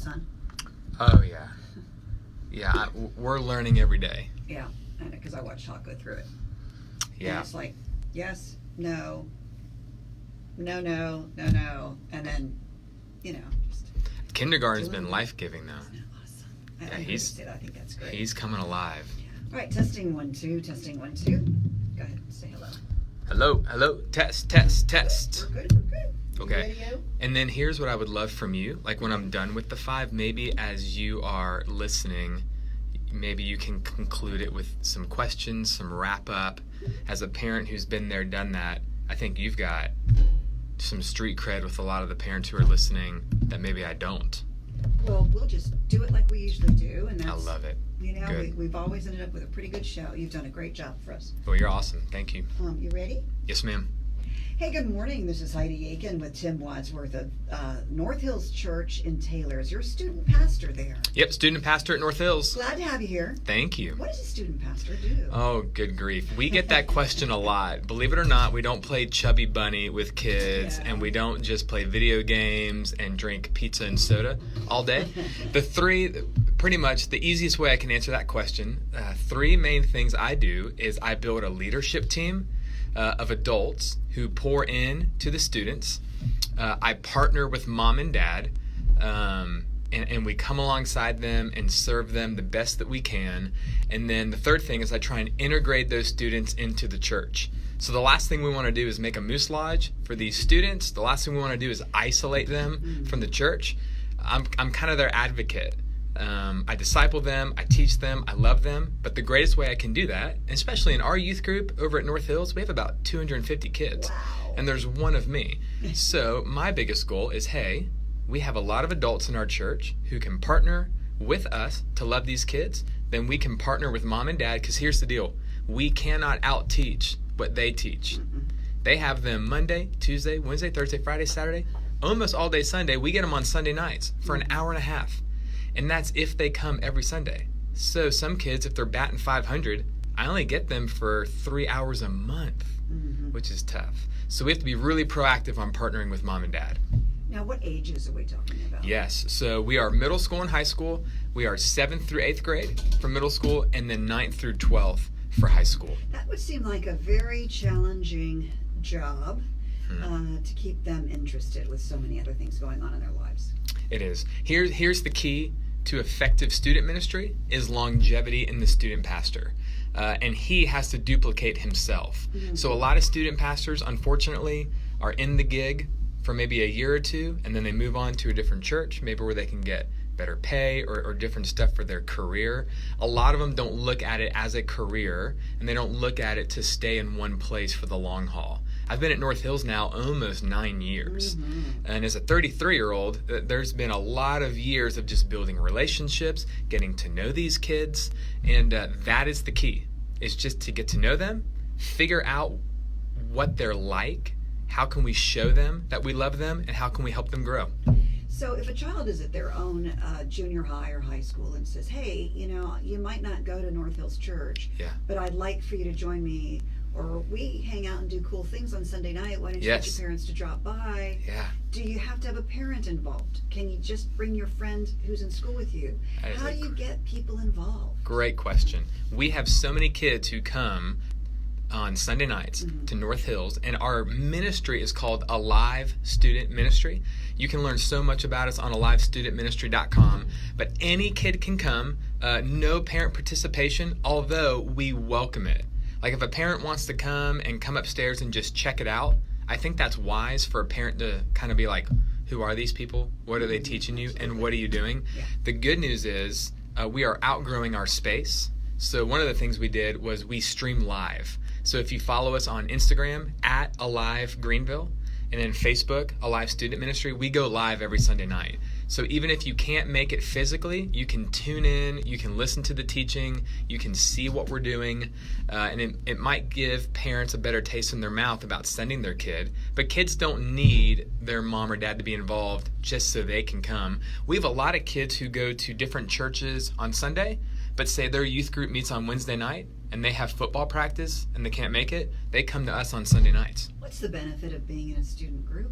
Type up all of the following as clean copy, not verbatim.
son? Oh, yeah. Yeah, we're learning every day. Yeah, I know, because I watched Hawk go through it. Yeah. And it's like, yes, no, no, no, no, no, and then, just... Kindergarten's been life-giving, though. Isn't it awesome? I think that's great. He's coming alive. Yeah. All right, testing 1 2, testing 1 2. Go ahead, say hello. Hello, test, test, test. We're good. Okay. You ready, And then here's what I would love from you. Like when I'm done with the 5, maybe as you are listening, maybe you can conclude it with some questions, some wrap up. As a parent who's been there, done that, I think you've got some street cred with a lot of the parents who are listening that maybe I don't. Well, we'll just do it like we usually do, and that's... I love it. Good. We've always ended up with a pretty good show. You've done a great job for us. Well, you're awesome. Thank you. You ready? Yes, ma'am. Hey, good morning. This is Heidi Aiken with Tim Wadsworth of North Hills Church in Taylor. You're a student pastor there. Yep, student pastor at North Hills. Glad to have you here. Thank you. What does a student pastor do? Oh, good grief. We get that question a lot. Believe it or not, we don't play Chubby Bunny with kids, and we don't just play video games and drink pizza and soda all day. Pretty much the easiest way I can answer that question, 3 main things I do is I build a leadership team of adults who pour in to the students. I partner with mom and dad, and we come alongside them and serve them the best that we can. And then the third thing is I try and integrate those students into the church. So the last thing we want to do is make a moose lodge for these students. The last thing we want to do is isolate them from the church. I'm kind of their advocate. I disciple them, I teach them, I love them, but the greatest way I can do that, especially in our youth group over at North Hills, we have about 250 kids, and there's one of me. So my biggest goal is, hey, we have a lot of adults in our church who can partner with us to love these kids, then we can partner with mom and dad, because here's the deal, we cannot out-teach what they teach. They have them Monday, Tuesday, Wednesday, Thursday, Friday, Saturday, almost all day Sunday. We get them on Sunday nights for an hour and a half. And that's if they come every Sunday. So some kids, if they're batting 500, I only get them for 3 hours a month, which is tough. So we have to be really proactive on partnering with mom and dad. Now, what ages are we talking about? Yes, so we are middle school and high school. We are 7th through 8th grade for middle school, and then 9th through 12th for high school. That would seem like a very challenging job to keep them interested with so many other things going on in their lives. It is. Here's the key to effective student ministry is longevity in the student pastor. And he has to duplicate himself. So a lot of student pastors, unfortunately, are in the gig for maybe a year or two, and then they move on to a different church, maybe where they can get better pay or different stuff for their career. A lot of them don't look at it as a career, and they don't look at it to stay in one place for the long haul. I've been at North Hills now almost 9 years. And as a 33-year-old, there's been a lot of years of just building relationships, getting to know these kids, and that is the key, is just to get to know them, figure out what they're like, how can we show them that we love them, and how can we help them grow. So if a child is at their own junior high or high school and says, hey, you might not go to North Hills Church, but I'd like for you to join me, or we hang out and do cool things on Sunday night, why don't you get your parents to drop by? Do you have to have a parent involved? Can you just bring your friend who's in school with you? How do you get people involved? Great question. We have so many kids who come on Sunday nights to North Hills, and our ministry is called Alive Student Ministry. You can learn so much about us on alivestudentministry.com, but any kid can come, no parent participation, although we welcome it. Like if a parent wants to come upstairs and just check it out, I think that's wise for a parent to kind of be like, who are these people? What are they teaching you? And what are you doing? The good news is we are outgrowing our space. So one of the things we did was we stream live. So if you follow us on Instagram at Alive Greenville, and then Facebook, Alive Student Ministry, we go live every Sunday night. So even if you can't make it physically, you can tune in, you can listen to the teaching, you can see what we're doing, and it might give parents a better taste in their mouth about sending their kid. But kids don't need their mom or dad to be involved just so they can come. We have a lot of kids who go to different churches on Sunday, but say their youth group meets on Wednesday night, and they have football practice and they can't make it, they come to us on Sunday nights. What's the benefit of being in a student group?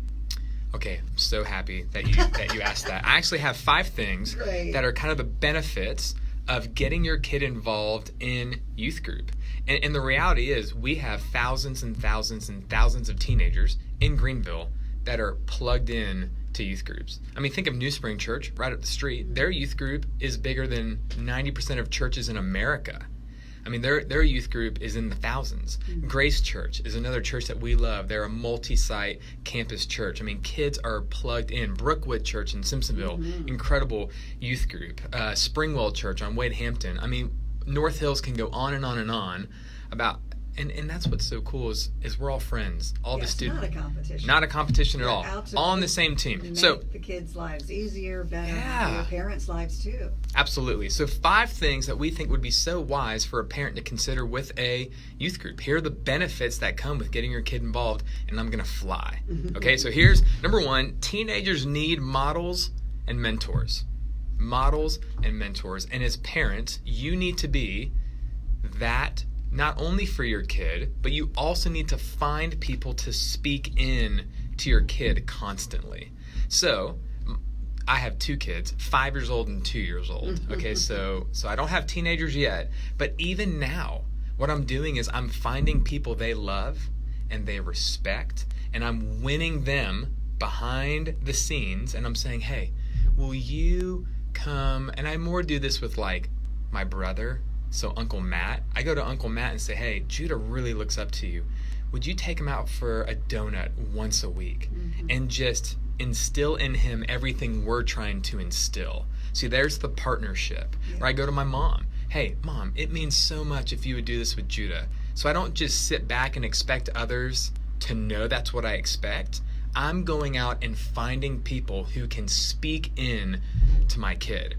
Okay, I'm so happy that you asked that. I actually have 5 things that are kind of the benefits of getting your kid involved in youth group. And the reality is we have thousands and thousands and thousands of teenagers in Greenville that are plugged in to youth groups. I mean, think of New Spring Church right up the street. Their youth group is bigger than 90% of churches in America. I mean, their youth group is in the thousands. Mm-hmm. Grace Church is another church that we love. They're a multi-site campus church. I mean, kids are plugged in. Brookwood Church in Simpsonville, incredible youth group. Springwell Church on Wade Hampton. I mean, North Hills can go on and on and on about, and that's what's so cool is we're all friends. All the students. Not a competition. Not a competition at all. All on the same team. Make so the kids' lives easier, better, for your parents' lives too. Absolutely. So 5 things that we think would be so wise for a parent to consider with a youth group. Here are the benefits that come with getting your kid involved, and I'm going to fly. Okay, so here's number 1. Teenagers need models and mentors. Models and mentors. And as parents, you need to be that not only for your kid, but you also need to find people to speak in to your kid constantly. So I have 2 kids, 5 years old and 2 years old. Okay, so I don't have teenagers yet, but even now, what I'm doing is I'm finding people they love and they respect, and I'm winning them behind the scenes, and I'm saying, hey, will you come? And I more do this with like my brother. So Uncle Matt, I go to Uncle Matt and say, hey, Judah really looks up to you. Would you take him out for a donut once a week and just instill in him everything we're trying to instill? See, there's the partnership. Yeah. Or I go to my mom. Hey, Mom, it means so much if you would do this with Judah. So I don't just sit back and expect others to know that's what I expect. I'm going out and finding people who can speak in to my kid.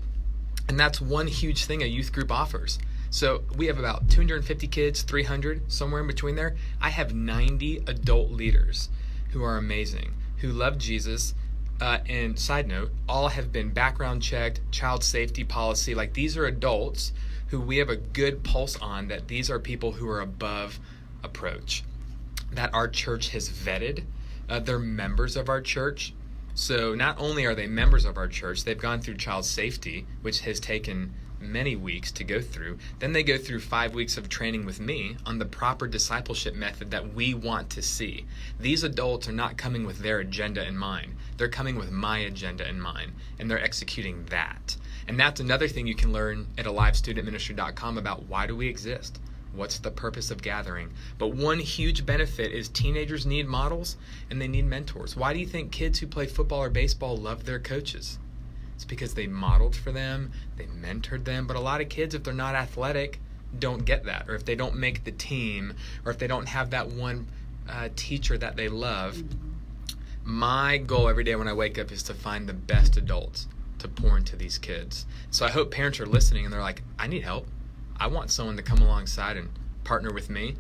And that's one huge thing a youth group offers. So we have about 250 kids, 300, somewhere in between there. I have 90 adult leaders who are amazing, who love Jesus. And side note, all have been background checked, child safety policy. Like, these are adults who we have a good pulse on, that these are people who are above approach, that our church has vetted. They're members of our church. So not only are they members of our church, they've gone through child safety, which has taken many weeks to go through. Then they go through 5 weeks of training with me on the proper discipleship method that we want to see. These adults are not coming with their agenda in mind. They're coming with my agenda in mind, and they're executing that. And that's another thing you can learn at alivestudentministry.com about why do we exist? What's the purpose of gathering? But one huge benefit is teenagers need models and they need mentors. Why do you think kids who play football or baseball love their coaches? It's because they modeled for them, they mentored them. But a lot of kids, if they're not athletic, don't get that. Or if they don't make the team, or if they don't have that one teacher that they love. My goal every day when I wake up is to find the best adults to pour into these kids. So I hope parents are listening and they're like, I need help. I want someone to come alongside and partner with me.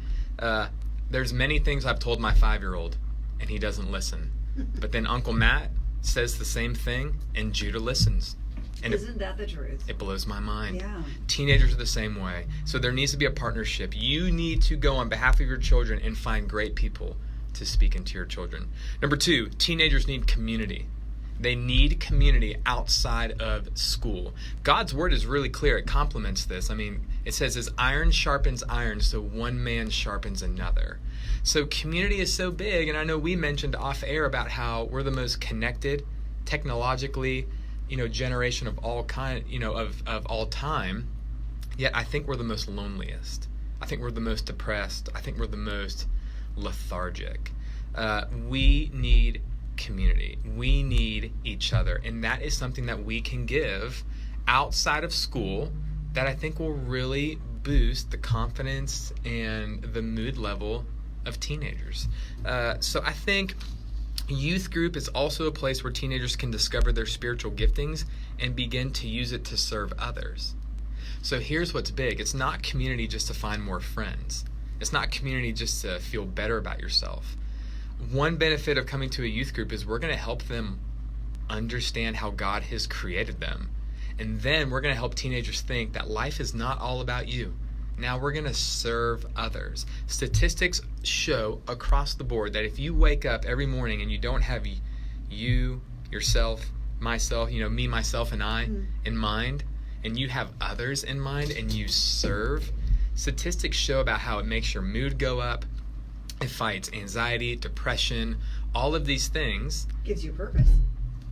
There's many things I've told my 5-year-old, and he doesn't listen. But then Uncle Matt says the same thing, and Judah listens. And isn't that the truth? It blows my mind. Yeah. Teenagers are the same way. So there needs to be a partnership. You need to go on behalf of your children and find great people to speak into your children. Number 2, teenagers need community. They need community outside of school. God's word is really clear. It complements this. I mean, it says, as iron sharpens iron, so one man sharpens another. So community is so big, and I know we mentioned off air about how we're the most connected, technologically, generation of all kind, of all time. Yet I think we're the most loneliest. I think we're the most depressed. I think we're the most lethargic. We need community. We need each other, and that is something that we can give outside of school that I think will really boost the confidence and the mood level of teenagers. So I think youth group is also a place where teenagers can discover their spiritual giftings and begin to use it to serve others. So here's what's big. It's not community just to find more friends. It's not community just to feel better about yourself. One benefit of coming to a youth group is we're going to help them understand how God has created them. And then we're going to help teenagers think that life is not all about you. Now we're going to serve others. Statistics show across the board that if you wake up every morning and you don't have you, yourself, myself, me, myself, and I in mind, and you have others in mind, and you serve, statistics show about how it makes your mood go up. It fights anxiety, depression, all of these things. Gives you purpose.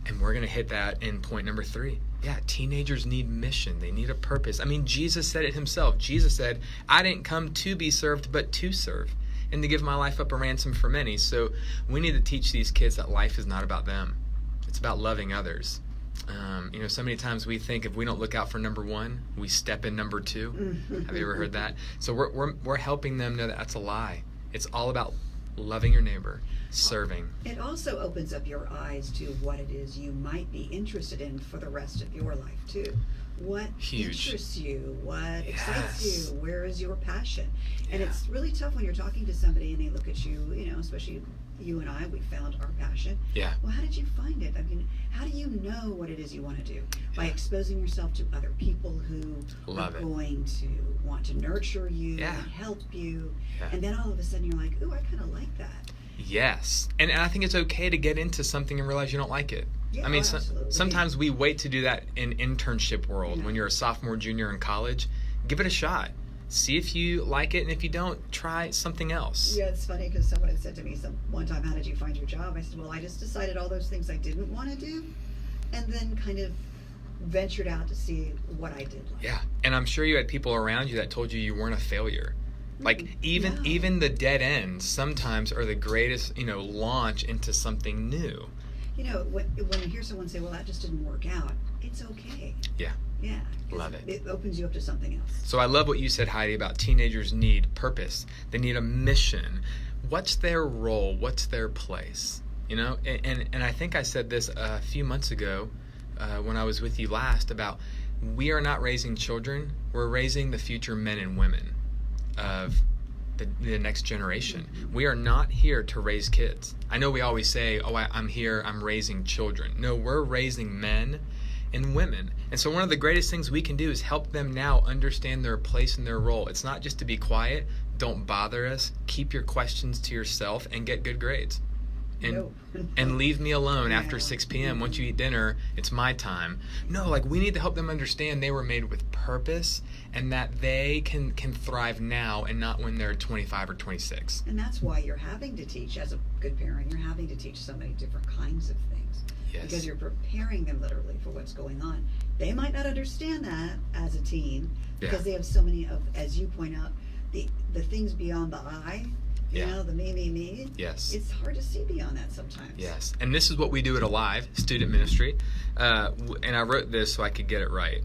And we're going to hit that in point number 3. Yeah, teenagers need mission. They need a purpose. I mean, Jesus said it himself. Jesus said, I didn't come to be served, but to serve, and to give my life up a ransom for many. So we need to teach these kids that life is not about them. It's about loving others. So many times we think if we don't look out for number 1, we step in number 2. Have you ever heard that? So we're helping them know that that's a lie. It's all about loving your neighbor, serving. It also opens up your eyes to what it is you might be interested in for the rest of your life too. What interests you? What excites you? Where is your passion? And it's really tough when you're talking to somebody and they look at you, especially you and I, we found our passion. Yeah. Well, how did you find it? I mean, how do you know what it is you want to do? By exposing yourself to other people who are going to want to nurture you and help you. Yeah. And then all of a sudden you're like, ooh, I kind of like that. Yes. And I think it's okay to get into something and realize you don't like it. Yeah, I mean, sometimes we wait to do that in internship world. When you're a sophomore, junior in college, give it a shot. See if you like it, and if you don't, try something else. Yeah, it's funny because someone had said to me one time, how did you find your job? I said, well, I just decided all those things I didn't want to do, and then kind of ventured out to see what I did like. Yeah, and I'm sure you had people around you that told you you weren't a failure. Like even the dead ends sometimes are the greatest, launch into something new. When you hear someone say, well, that just didn't work out, it's okay. Yeah. Yeah. Love it. It opens you up to something else. So I love what you said, Heidi, about teenagers need purpose. They need a mission. What's their role? What's their place? And I think I said this a few months ago when I was with you last about we are not raising children. We're raising the future men and women of the next generation. We are not here to raise kids. I know we always say, I'm here, I'm raising children. No, we're raising men and women. And so one of the greatest things we can do is help them now understand their place and their role. It's not just to be quiet, don't bother us, keep your questions to yourself, and get good grades. And leave me alone after 6 p.m. Once you eat dinner, it's my time. No, we need to help them understand they were made with purpose and that they can thrive now and not when they're 25 or 26. And that's why you're having to teach, as a good parent, you're having to teach so many different kinds of things. Yes. Because you're preparing them literally for what's going on. They might not understand that as a teen because they have so many of, as you point out, the things beyond the eye. The me. Yes. It's hard to see beyond that sometimes. Yes. And this is what we do at Alive, student ministry. And I wrote this so I could get it right.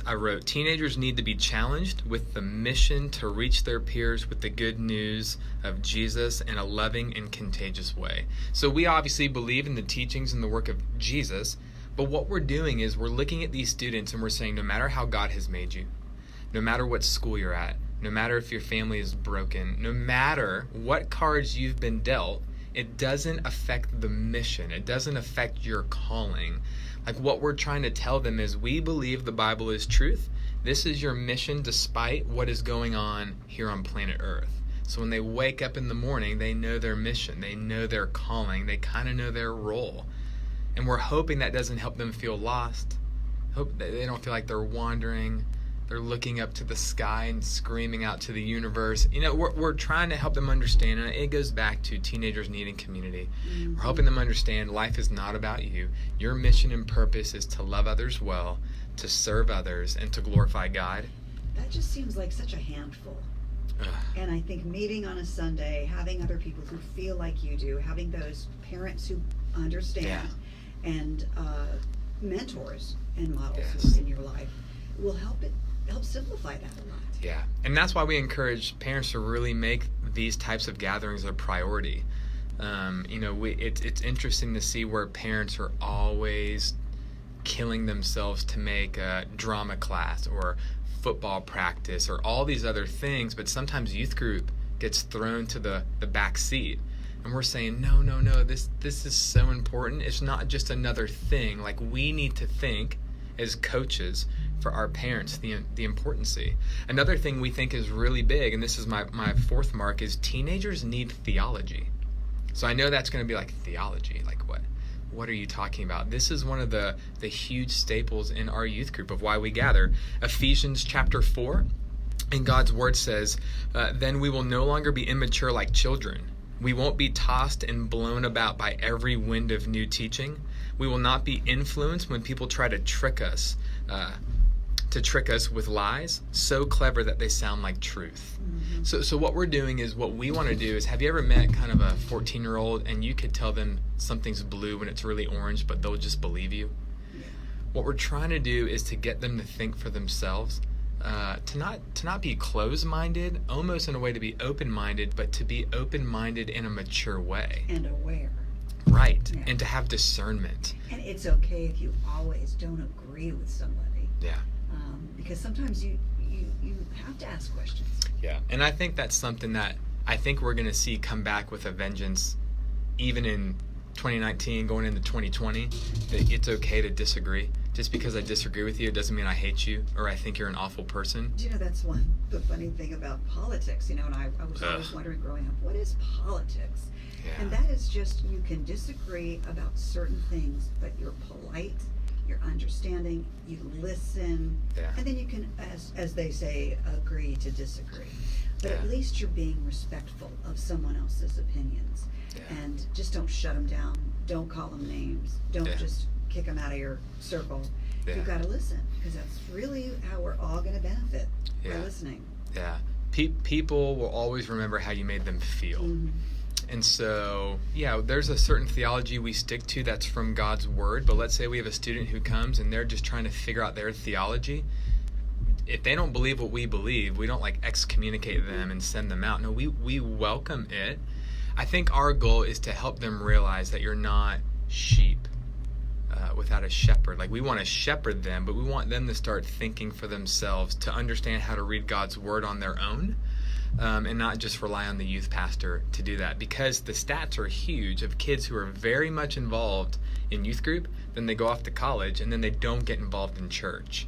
I wrote, teenagers need to be challenged with the mission to reach their peers with the good news of Jesus in a loving and contagious way. So we obviously believe in the teachings and the work of Jesus, but what we're doing is we're looking at these students and we're saying, no matter how God has made you, no matter what school you're at, no matter if your family is broken, no matter what cards you've been dealt, it doesn't affect the mission. It doesn't affect your calling. What we're trying to tell them is we believe the Bible is truth. This is your mission despite what is going on here on planet Earth. So when they wake up in the morning, they know their mission. They know their calling. They kind of know their role. And we're hoping that doesn't help them feel lost. Hope that they don't feel like they're wandering. They're looking up to the sky and screaming out to the universe. We're trying to help them understand, and it goes back to teenagers needing community. We're helping them understand life is not about you. Your mission and purpose is to love others well, to serve others, and to glorify God. That just seems like such a handful. And I think meeting on a Sunday, having other people who feel like you do, having those parents who understand, and mentors and models in your life will help simplify that a lot. Yeah, and that's why we encourage parents to really make these types of gatherings a priority. It's interesting to see where parents are always killing themselves to make a drama class or football practice or all these other things, but sometimes youth group gets thrown to the back seat. And we're saying, no, this is so important. It's not just another thing. We need to think as coaches for our parents the importancy. Another thing we think is really big, and this is my fourth mark, is teenagers need theology. So I know that's going to be theology, what? what are you talking about? This is one of the huge staples in our youth group of why we gather. Ephesians chapter 4, and God's word says, then we will no longer be immature like children. We won't be tossed and blown about by every wind of new teaching. We will not be influenced when people try to trick us with lies so clever that they sound like truth. Mm-hmm. So what we're doing is, what we want to do is, have you ever met kind of a 14-year-old and you could tell them something's blue when it's really orange, but they'll just believe you? Yeah. What we're trying to do is to get them to think for themselves, to not be closed-minded, almost in a way to be open-minded, but to be open-minded in a mature way. And aware. Right, yeah. And to have discernment. And it's okay if you always don't agree with somebody. Yeah. Because sometimes you have to ask questions. Yeah, and I think that's something that I think we're going to see come back with a vengeance, even in 2019, going into 2020, that it's okay to disagree. Just because I disagree with you, it doesn't mean I hate you or I think you're an awful person. Do you know, that's the funny thing about politics, and I was always wondering growing up, what is politics? Yeah. And that is just, you can disagree about certain things, but you're polite, you're understanding, you listen, and then you can, as they say, agree to disagree. But at least you're being respectful of someone else's opinions. And just don't shut them down. Don't call them names. Don't just kick them out of your circle. You've got to listen, because that's really how we're all going to benefit by listening. Yeah. People will always remember how you made them feel. Mm-hmm. And so, there's a certain theology we stick to that's from God's word, but let's say we have a student who comes and they're just trying to figure out their theology. If they don't believe what we believe, we don't excommunicate them and send them out. No, we welcome it. I think our goal is to help them realize that you're not sheep without a shepherd. We want to shepherd them, but we want them to start thinking for themselves, to understand how to read God's word on their own. And not just rely on the youth pastor to do that, because the stats are huge of kids who are very much involved in youth group, then they go off to college, and then they don't get involved in church.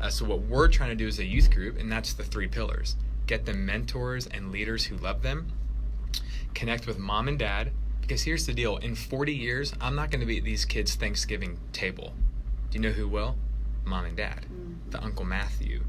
So what we're trying to do as a youth group, and that's the 3 pillars: get them mentors and leaders who love them, connect with mom and dad, because here's the deal, in 40 years, I'm not going to be at these kids' Thanksgiving table. Do you know who will? Mom and dad, the Uncle Matthew,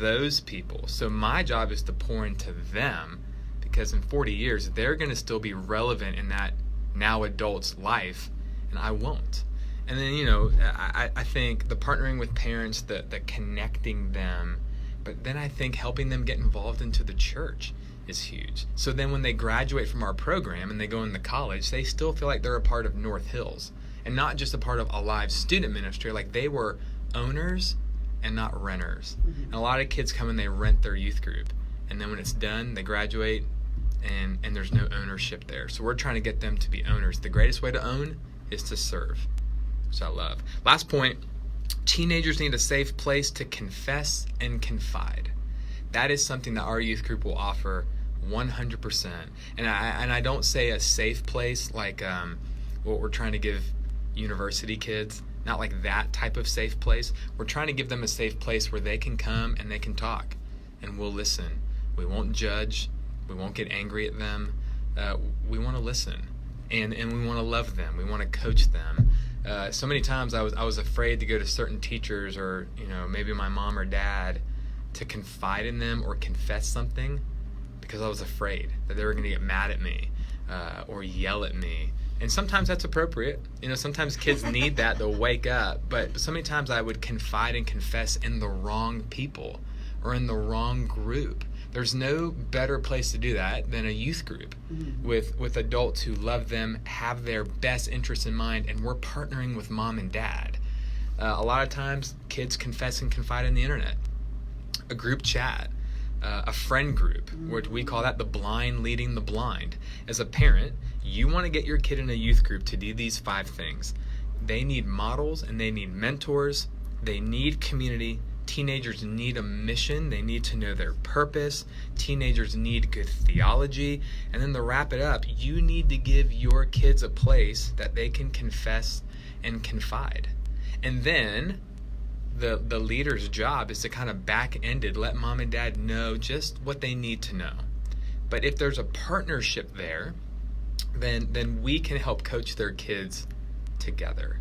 those people. So my job is to pour into them, because in 40 years they're going to still be relevant in that now adult's life, and I won't. And then I think the partnering with parents, the connecting them, but then I think helping them get involved into the church is huge. So then when they graduate from our program and they go into college, they still feel like they're a part of North Hills, and not just a part of a live student ministry. They were owners and not renters. Mm-hmm. And a lot of kids come and they rent their youth group, and then when it's done, they graduate and there's no ownership there. So we're trying to get them to be owners. The greatest way to own is to serve, which I love. Last point, teenagers need a safe place to confess and confide. That is something that our youth group will offer 100%. And I don't say a safe place like what we're trying to give university kids. Not like that type of safe place. We're trying to give them a safe place where they can come and they can talk, and we'll listen. We won't judge. We won't get angry at them. We want to listen, and we want to love them. We want to coach them. So many times I was afraid to go to certain teachers, or maybe my mom or dad, to confide in them or confess something, because I was afraid that they were going to get mad at me or yell at me. And sometimes that's appropriate. Sometimes kids need that. They'll wake up. But so many times I would confide and confess in the wrong people or in the wrong group. There's no better place to do that than a youth group with adults who love them, have their best interests in mind, and we're partnering with mom and dad. A lot of times kids confess and confide in the internet, a group chat, a friend group, where we call that the blind leading the blind. As a parent, you want to get your kid in a youth group to do these 5 things. They need models and they need mentors. They need community. Teenagers need a mission. They need to know their purpose. Teenagers need good theology. And then to wrap it up, you need to give your kids a place that they can confess and confide. And then the leader's job is to kind of back-ended let mom and dad know just what they need to know. But if there's a partnership there, then we can help coach their kids together.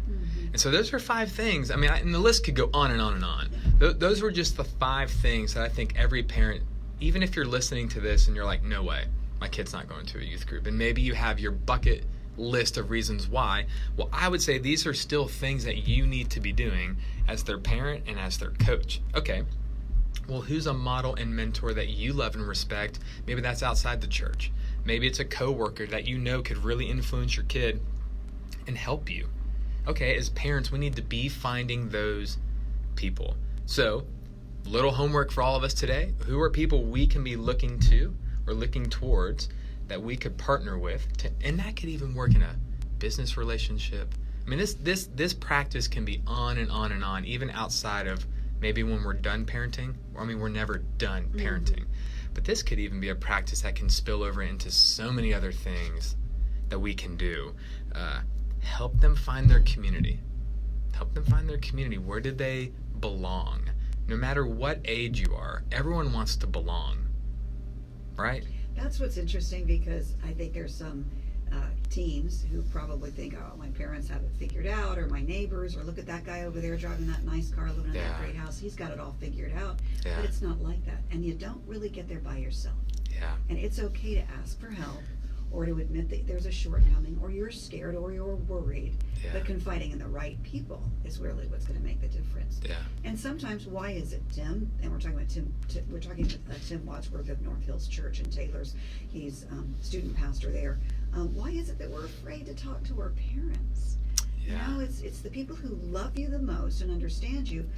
And so those are 5 things. I mean, and the list could go on and on and on. Those were just the 5 things that I think every parent, even if you're listening to this and you're like, no way, my kid's not going to a youth group, and maybe you have your bucket list of reasons why, well, I would say these are still things that you need to be doing as their parent and as their coach. Okay, well, who's a model and mentor that you love and respect? Maybe that's outside the church. Maybe it's a coworker that you know could really influence your kid and help you. Okay, as parents, we need to be finding those people. So, little homework for all of us today. Who are people we can be looking to or looking towards that we could partner with, and that could even work in a business relationship. I mean, this practice can be on and on and on, even outside of maybe when we're done parenting. I mean, we're never done parenting. But this could even be a practice that can spill over into so many other things that we can do. Help them find their community. Help them find their community. Where do they belong? No matter what age you are, everyone wants to belong, right? That's what's interesting, because I think there's some teens who probably think, oh, my parents have it figured out, or my neighbors, or look at that guy over there driving that nice car, living in that great house. He's got it all figured out. But it's not like that. And you don't really get there by yourself. And it's okay to ask for help, or to admit that there's a shortcoming, or you're scared, or you're worried. But confiding in the right people is really what's going to make the difference. And sometimes, why is it, Tim? And we're talking about Tim Wadsworth of North Hills Church in Taylor's. He's student pastor there. Why is it that we're afraid to talk to our parents? You know, it's the people who love you the most and understand you.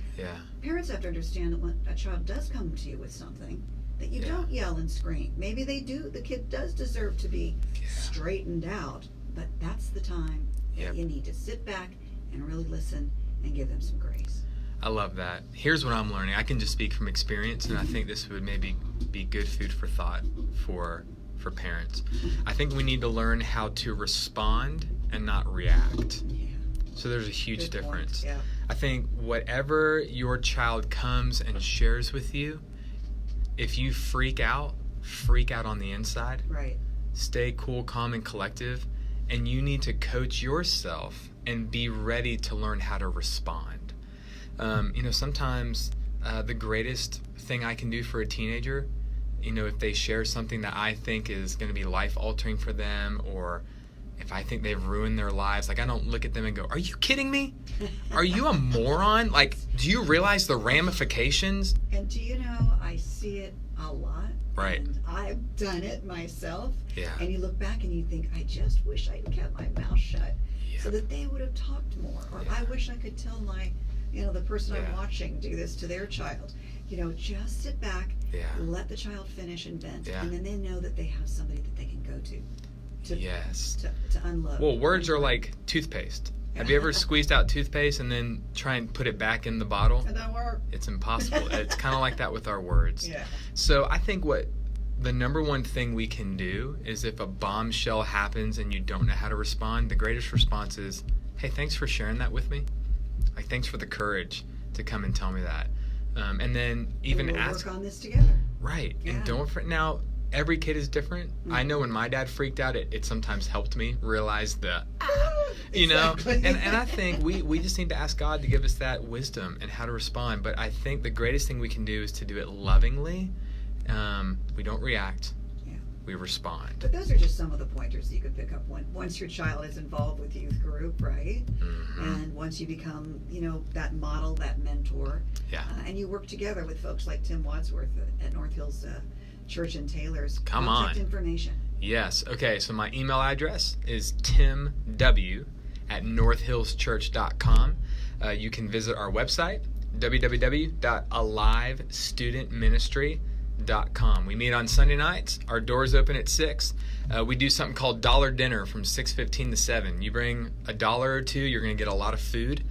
Parents have to understand that when a child does come to you with something, that you don't yell and scream. Maybe they do. The kid does deserve to be straightened out, but that's the time that you need to sit back and really listen and give them some grace. I love that. Here's what I'm learning. I can just speak from experience, and I think this would maybe be good food for thought for parents. I think we need to learn how to respond and not react. So there's a huge difference. I think whatever your child comes and shares with you, if you freak out on the inside. Stay cool, calm, and collective, and you need to coach yourself and be ready to learn how to respond. Sometimes the greatest thing I can do for a teenager, if they share something that I think is going to be life-altering for them, or if I think they've ruined their lives, like, I don't look at them and go, are you kidding me? Are you a moron? Like, do you realize the ramifications? And do you know, I see it a lot. And I've done it myself. And you look back and you think, I just wish I'd kept my mouth shut so that they would have talked more. Or I wish I could tell my, the person I'm watching do this to their child. Just sit back, let the child finish and vent, and then they know that they have somebody that they can go to unload. Well, words are like toothpaste. Have you ever squeezed out toothpaste and then try and put it back in the bottle? It doesn't work. It's impossible. It's kind of like that with our words. So I think what the number one thing we can do is, if a bombshell happens and you don't know how to respond, the greatest response is, hey, thanks for sharing that with me. Like, thanks for the courage to come and tell me that. And then even we'll ask. Work on this together. And don't now. Every kid is different. I know when my dad freaked out, it sometimes helped me realize and I think we just need to ask God to give us that wisdom and how to respond. But I think the greatest thing we can do is to do it lovingly. We don't react. We respond. But those are just some of the pointers you could pick up once your child is involved with youth group, right? And once you become, that model, that mentor. And you work together with folks like Tim Wadsworth at North Hills Church in Taylor's. Contact information. Yes. Okay, so my email address is timw@northhillschurch.com. You can visit our website, www.alivestudentministry.com. We meet on Sunday nights. Our doors open at 6. We do something called dollar dinner from 6:15 to 7. You bring $1 or $2, you're going to get a lot of food.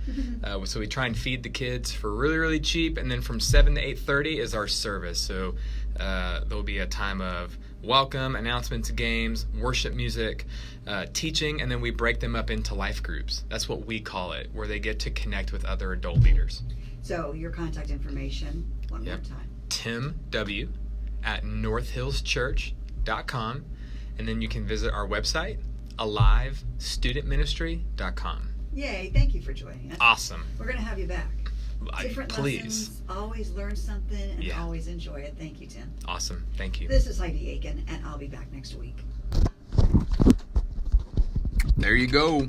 So we try and feed the kids for really, really cheap. And then from 7 to 8:30 is our service. So there'll be a time of welcome, announcements, games, worship music, teaching, and then we break them up into life groups. That's what we call it, where they get to connect with other adult leaders. So your contact information, one more time. timw@northhillschurch.com, and then you can visit our website, alivestudentministry.com. Yay, thank you for joining us. Awesome. We're going to have you back. Different Please. lessons, always learn something, and always enjoy it. Thank you, Tim. Awesome. Thank you. This is Heidi Aiken, and I'll be back next week. There you go.